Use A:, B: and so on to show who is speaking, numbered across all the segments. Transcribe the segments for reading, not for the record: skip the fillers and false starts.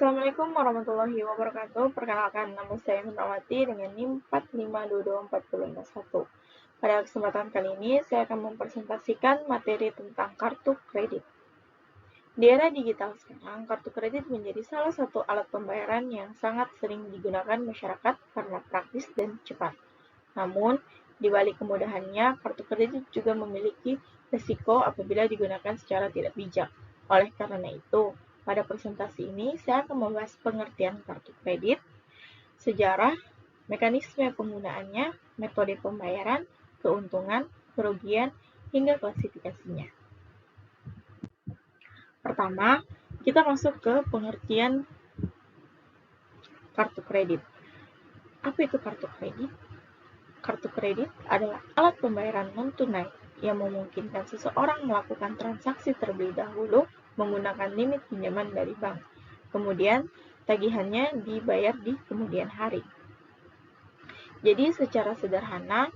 A: Assalamualaikum warahmatullahi wabarakatuh. Perkenalkan, nama saya Nurmawati dengan NIM 45224051. Pada kesempatan kali ini, saya akan mempresentasikan materi tentang kartu kredit. Di era digital sekarang, kartu kredit menjadi salah satu alat pembayaran yang sangat sering digunakan masyarakat karena praktis dan cepat. Namun, di balik kemudahannya, kartu kredit juga memiliki risiko apabila digunakan secara tidak bijak. Oleh karena itu, pada presentasi ini saya akan membahas pengertian kartu kredit, sejarah, mekanisme penggunaannya, metode pembayaran, keuntungan, kerugian, hingga klasifikasinya. Pertama, kita masuk ke pengertian kartu kredit. Apa itu kartu kredit? Kartu kredit adalah alat pembayaran non-tunai yang memungkinkan seseorang melakukan transaksi terlebih dahulu menggunakan limit pinjaman dari bank. Kemudian, tagihannya dibayar di kemudian hari. Jadi, secara sederhana,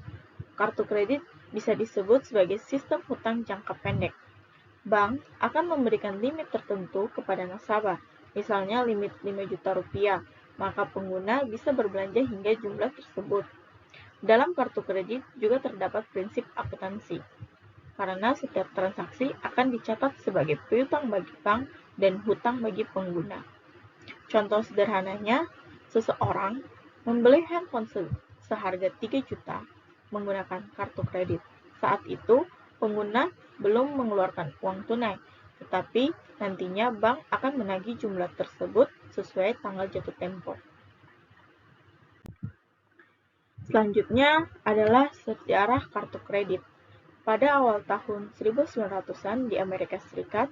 A: kartu kredit bisa disebut sebagai sistem hutang jangka pendek. Bank akan memberikan limit tertentu kepada nasabah, misalnya limit 5 juta rupiah, maka pengguna bisa berbelanja hingga jumlah tersebut. Dalam kartu kredit juga terdapat prinsip akuntansi, karena setiap transaksi akan dicatat sebagai piutang bagi bank dan hutang bagi pengguna. Contoh sederhananya, seseorang membeli handphone seharga 3 juta menggunakan kartu kredit. Saat itu, pengguna belum mengeluarkan uang tunai, tetapi nantinya bank akan menagih jumlah tersebut sesuai tanggal jatuh tempo. Selanjutnya adalah sejarah kartu kredit. Pada awal tahun 1900-an di Amerika Serikat,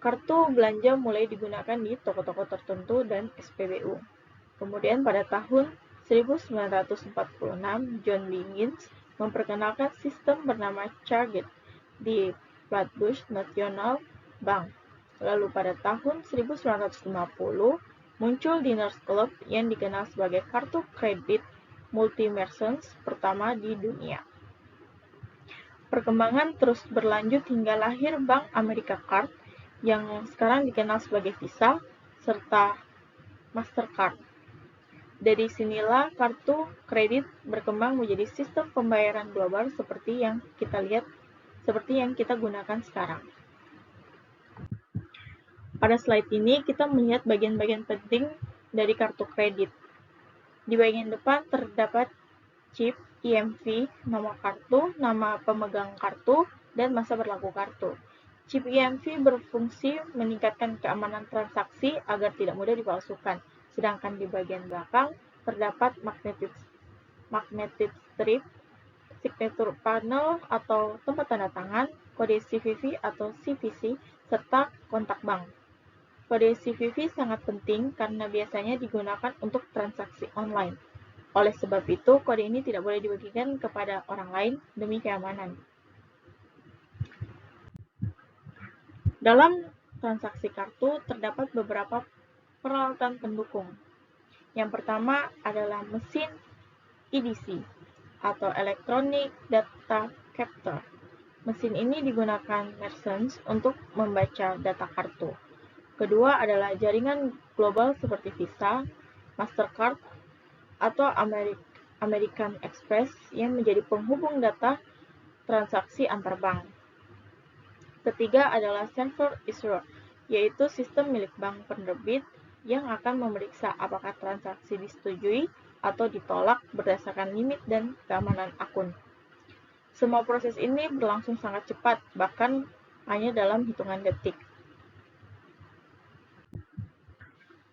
A: kartu belanja mulai digunakan di toko-toko tertentu dan SPBU. Kemudian pada tahun 1946, John Higgins memperkenalkan sistem bernama Charged di Flatbush National Bank. Lalu pada tahun 1950, muncul Diners Club yang dikenal sebagai kartu kredit multi-merchants pertama di dunia. Perkembangan terus berlanjut hingga lahir Bank America Card yang sekarang dikenal sebagai Visa serta Mastercard. Dari sinilah kartu kredit berkembang menjadi sistem pembayaran global seperti yang kita gunakan sekarang. Pada slide ini kita melihat bagian-bagian penting dari kartu kredit. Di bagian depan terdapat chip, IMV, nomor kartu, nama pemegang kartu, dan masa berlaku kartu. Chip IMV berfungsi meningkatkan keamanan transaksi agar tidak mudah dipalsukan, sedangkan di bagian belakang terdapat magnetic strip, signature panel atau tempat tanda tangan, kode CVV atau CVC, serta kontak bank. Kode CVV sangat penting karena biasanya digunakan untuk transaksi online. Oleh sebab itu, kode ini tidak boleh dibagikan kepada orang lain demi keamanan. Dalam transaksi kartu terdapat beberapa peralatan pendukung. Yang pertama adalah mesin EDC atau Electronic Data Capture. Mesin ini digunakan merchants untuk membaca data kartu. Kedua adalah jaringan global seperti Visa, Mastercard, atau American Express yang menjadi penghubung data transaksi antar bank. Ketiga adalah server issuer, yaitu sistem milik bank penerbit yang akan memeriksa apakah transaksi disetujui atau ditolak berdasarkan limit dan keamanan akun. Semua proses ini berlangsung sangat cepat, bahkan hanya dalam hitungan detik.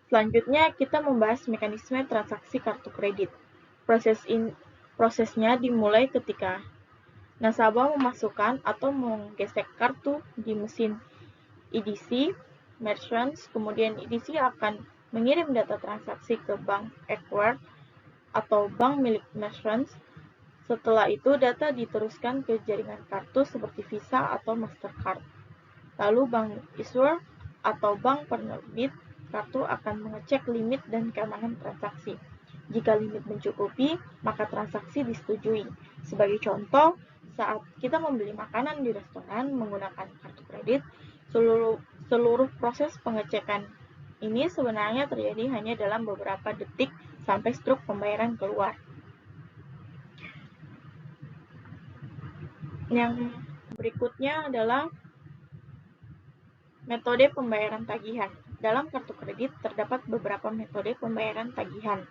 A: Selanjutnya, kita membahas mekanisme transaksi kartu kredit. Prosesnya dimulai ketika nasabah memasukkan atau menggesek kartu di mesin EDC, merchants, kemudian EDC akan mengirim data transaksi ke bank acquired atau bank milik merchants. Setelah itu, data diteruskan ke jaringan kartu seperti Visa atau Mastercard. Lalu bank issuer atau bank penerbit kartu akan mengecek limit dan keamanan transaksi. Jika limit mencukupi, maka transaksi disetujui. Sebagai contoh, saat kita membeli makanan di restoran menggunakan kartu kredit, seluruh proses pengecekan ini sebenarnya terjadi hanya dalam beberapa detik sampai struk pembayaran keluar. Yang berikutnya adalah metode pembayaran tagihan. Dalam kartu kredit terdapat beberapa metode pembayaran tagihan.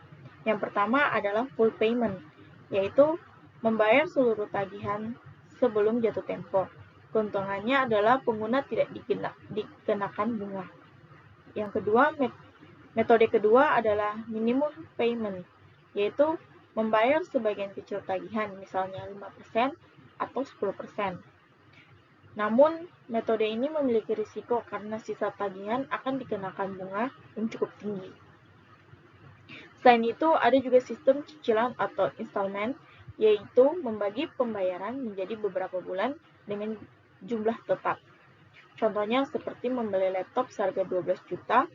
A: Yang pertama adalah full payment, yaitu membayar seluruh tagihan sebelum jatuh tempo. Keuntungannya adalah pengguna tidak dikenakan bunga. Yang kedua, metode kedua adalah minimum payment, yaitu membayar sebagian kecil tagihan, misalnya 5% atau 10%. Namun, metode ini memiliki risiko karena sisa tagihan akan dikenakan bunga yang cukup tinggi. Selain itu, ada juga sistem cicilan atau installment, yaitu membagi pembayaran menjadi beberapa bulan dengan jumlah tetap. Contohnya seperti membeli laptop seharga 12 juta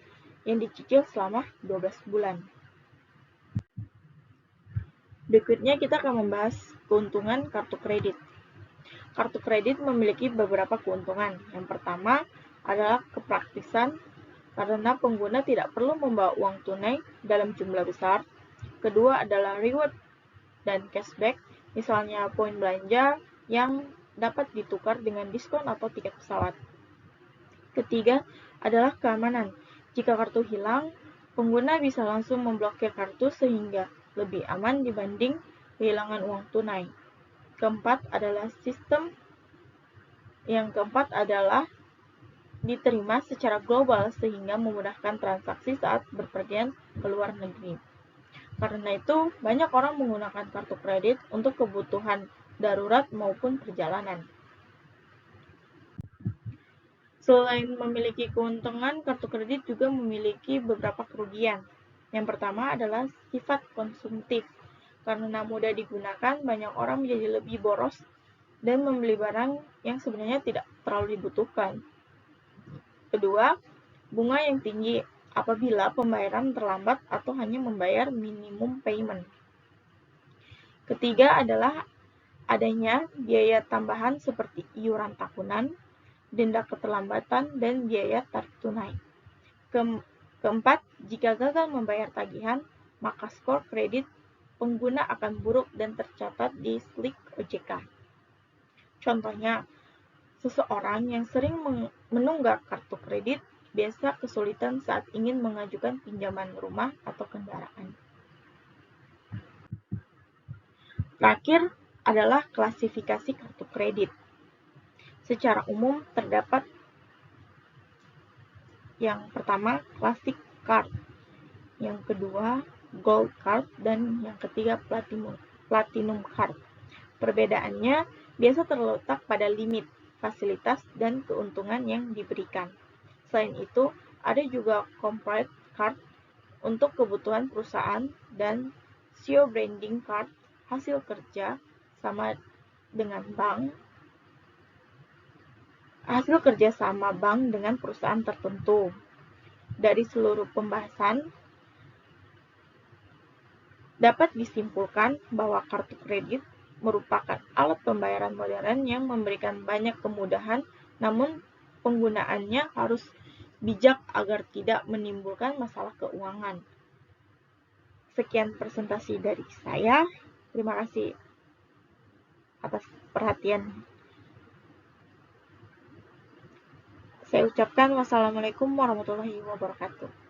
A: yang dicicil selama 12 bulan. Berikutnya kita akan membahas keuntungan kartu kredit. Kartu kredit memiliki beberapa keuntungan. Yang pertama adalah kepraktisan karena pengguna tidak perlu membawa uang tunai dalam jumlah besar. Kedua adalah reward dan cashback, misalnya poin belanja yang dapat ditukar dengan diskon atau tiket pesawat. Ketiga adalah keamanan. Jika kartu hilang, pengguna bisa langsung memblokir kartu sehingga lebih aman dibanding kehilangan uang tunai. Yang keempat adalah diterima secara global sehingga memudahkan transaksi saat berpergian ke luar negeri. Karena itu, banyak orang menggunakan kartu kredit untuk kebutuhan darurat maupun perjalanan. Selain memiliki keuntungan, kartu kredit juga memiliki beberapa kerugian. Yang pertama adalah sifat konsumtif. Karena mudah digunakan, banyak orang menjadi lebih boros dan membeli barang yang sebenarnya tidak terlalu dibutuhkan. Kedua, bunga yang tinggi apabila pembayaran terlambat atau hanya membayar minimum payment. Ketiga adalah adanya biaya tambahan seperti iuran tahunan, denda keterlambatan, dan biaya tarik tunai. Keempat, jika gagal membayar tagihan, maka skor kredit pengguna akan buruk dan tercatat di slip OJK. Contohnya, seseorang yang sering menunggak kartu kredit biasa kesulitan saat ingin mengajukan pinjaman rumah atau kendaraan. Terakhir adalah klasifikasi kartu kredit. Secara umum terdapat yang pertama classic card, yang kedua gold card, dan yang ketiga platinum card. Perbedaannya biasa terletak pada limit, fasilitas, dan keuntungan yang diberikan. Selain itu, ada juga corporate card untuk kebutuhan perusahaan dan CEO branding card hasil kerja sama bank dengan perusahaan tertentu. Dari seluruh pembahasan, dapat disimpulkan bahwa kartu kredit merupakan alat pembayaran modern yang memberikan banyak kemudahan, namun penggunaannya harus bijak agar tidak menimbulkan masalah keuangan. Sekian presentasi dari saya. Terima kasih atas perhatian. Saya ucapkan wassalamualaikum warahmatullahi wabarakatuh.